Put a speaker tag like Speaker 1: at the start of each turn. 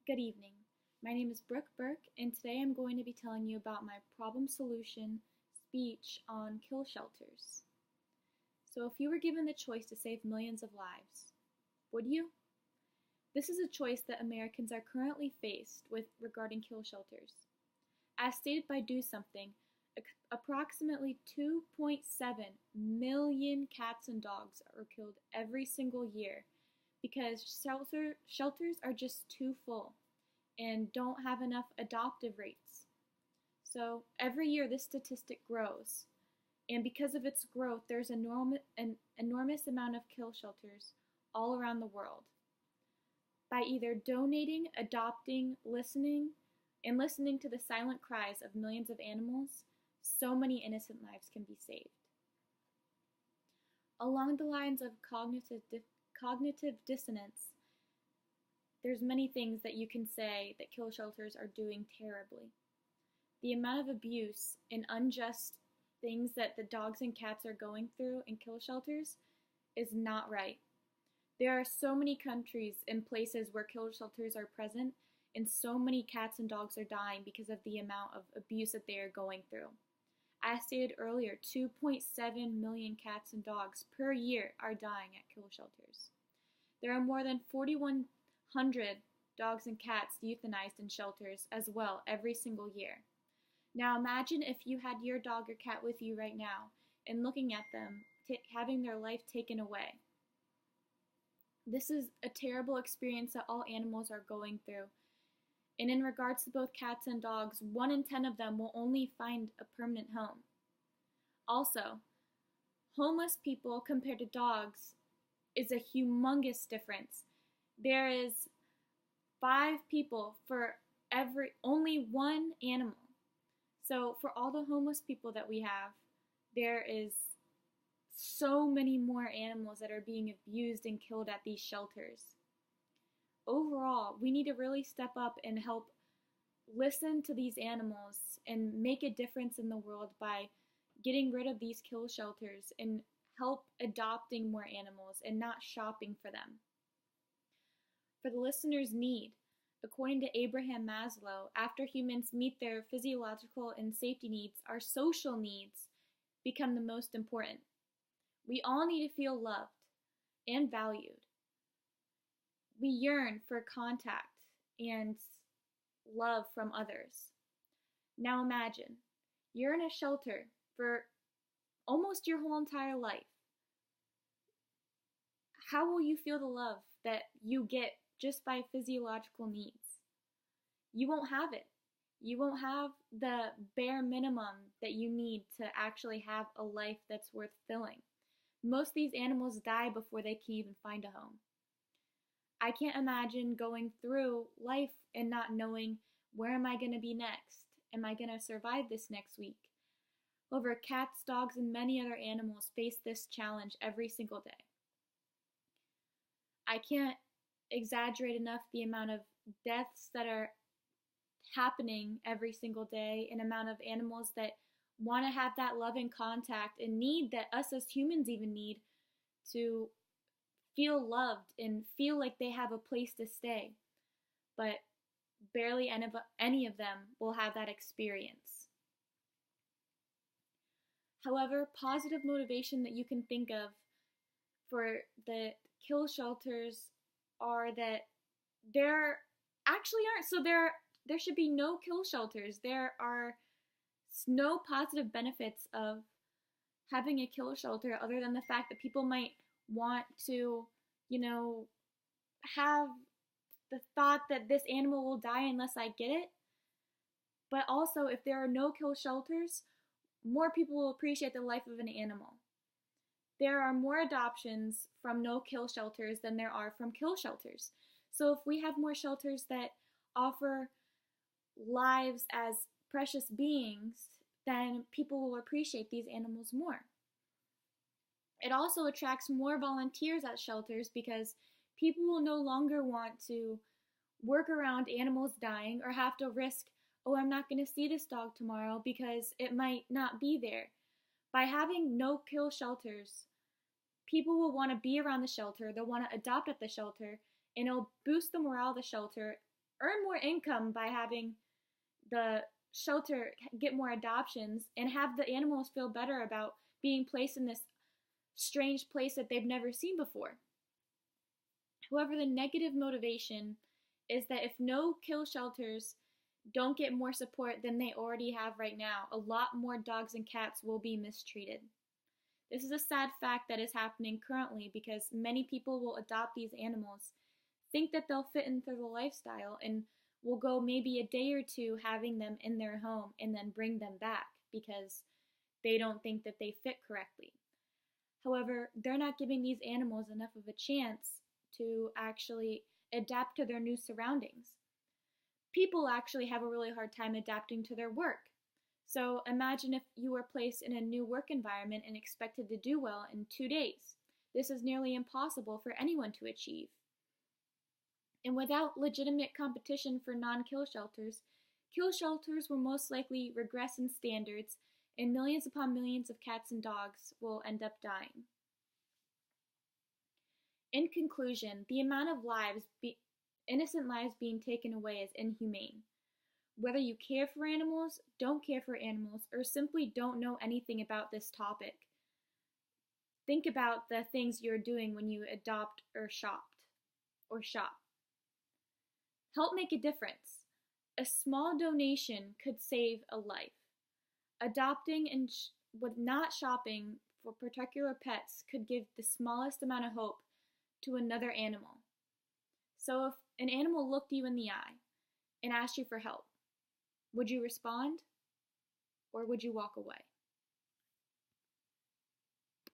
Speaker 1: Good evening. My name is Brooke Burke, and today I'm going to be telling you about my problem solution speech on kill shelters. So, if you were given the choice to save millions of lives, would you? This is a choice that Americans are currently faced with regarding kill shelters. As stated by Do Something, approximately 2.7 million cats and dogs are killed every single year because shelters are just too full and don't have enough adoptive rates. So every year this statistic grows, and because of its growth, there's an enormous amount of kill shelters all around the world. By either donating, adopting, listening to the silent cries of millions of animals, so many innocent lives can be saved. Along the lines of cognitive dissonance, there's many things that you can say that kill shelters are doing terribly. The amount of abuse and unjust things that the dogs and cats are going through in kill shelters is not right. There are so many countries and places where kill shelters are present, and so many cats and dogs are dying because of the amount of abuse that they are going through. As stated earlier, 2.7 million cats and dogs per year are dying at kill shelters. There are more than 4,100 dogs and cats euthanized in shelters as well every single year. Now imagine if you had your dog or cat with you right now and looking at them having their life taken away. This is a terrible experience that all animals are going through. And in regards to both cats and dogs, 1 in 10 of them will only find a permanent home. Also, homeless people compared to dogs is a humongous difference. There is 5 people for only 1 animal. So for all the homeless people that we have, there is so many more animals that are being abused and killed at these shelters. Overall, we need to really step up and help listen to these animals and make a difference in the world by getting rid of these kill shelters and help adopting more animals and not shopping for them. For the listener's need, according to Abraham Maslow, after humans meet their physiological and safety needs, our social needs become the most important. We all need to feel loved and valued. We yearn for contact and love from others. Now imagine, you're in a shelter for almost your whole entire life. How will you feel the love that you get just by physiological needs? You won't have it. You won't have the bare minimum that you need to actually have a life that's worth filling. Most of these animals die before they can even find a home. I can't imagine going through life and not knowing, where am I going to be next? Am I going to survive this next week? However, cats, dogs, and many other animals face this challenge every single day. I can't exaggerate enough the amount of deaths that are happening every single day, and amount of animals that want to have that love and contact and need that us as humans even need to feel loved and feel like they have a place to stay. But barely any of them will have that experience. However, positive motivation that you can think of for the kill shelters are that there actually aren't. So there should be no kill shelters. There are no positive benefits of having a kill shelter other than the fact that people might want to, have the thought that this animal will die unless I get it. But also, if there are no kill shelters, more people will appreciate the life of an animal. There are more adoptions from no kill shelters than there are from kill shelters. So if we have more shelters that offer lives as precious beings, then people will appreciate these animals more. It also attracts more volunteers at shelters because people will no longer want to work around animals dying or have to risk, oh, I'm not going to see this dog tomorrow because it might not be there. By having no kill shelters, people will want to be around the shelter, they'll want to adopt at the shelter, and it'll boost the morale of the shelter earn more income by having the shelter get more adoptions and have the animals feel better about being placed in this strange place that they've never seen before. However, the negative motivation is that if no kill shelters don't get more support than they already have right now, a lot more dogs and cats will be mistreated. This is a sad fact that is happening currently because many people will adopt these animals, think that they'll fit into the lifestyle, and will go maybe a day or two having them in their home and then bring them back because they don't think that they fit correctly. However, they're not giving these animals enough of a chance to actually adapt to their new surroundings. People actually have a really hard time adapting to their work. So imagine if you were placed in a new work environment and expected to do well in 2 days. This is nearly impossible for anyone to achieve. And without legitimate competition for non-kill shelters will most likely regress in standards, and millions upon millions of cats and dogs will end up dying. In conclusion, the amount of innocent lives being taken away is inhumane. Whether you care for animals, don't care for animals, or simply don't know anything about this topic, think about the things you're doing when you adopt or shop. Help make a difference. A small donation could save a life. Adopting and with not shopping for particular pets could give the smallest amount of hope to another animal. So if an animal looked you in the eye and asked you for help, would you respond or would you walk away?